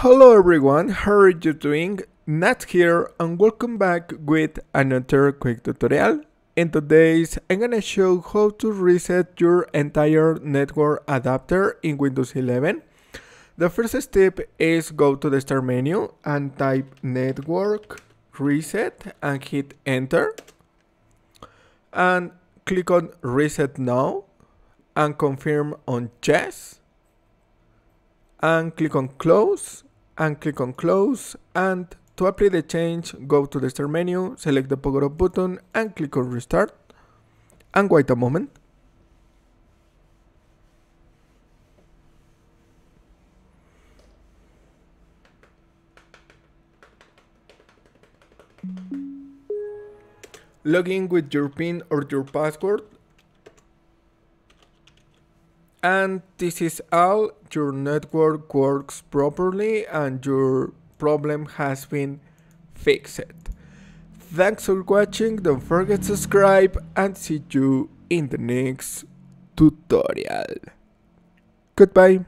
Hello everyone, how are you doing? Nat here and welcome back with another quick tutorial. In today's, I'm gonna show how to reset your entire network adapter in Windows 11. The first step is go to the start menu and type network reset and hit enter. And click on reset now and confirm on yes. And click on close and click on close, and to apply the change go to the start menu, select the power up button and click on restart and wait a moment. Log in with your PIN or your password. And this is all. Your network works properly and your problem has been fixed. Thanks for watching, don't forget to subscribe and see you in the next tutorial. Goodbye.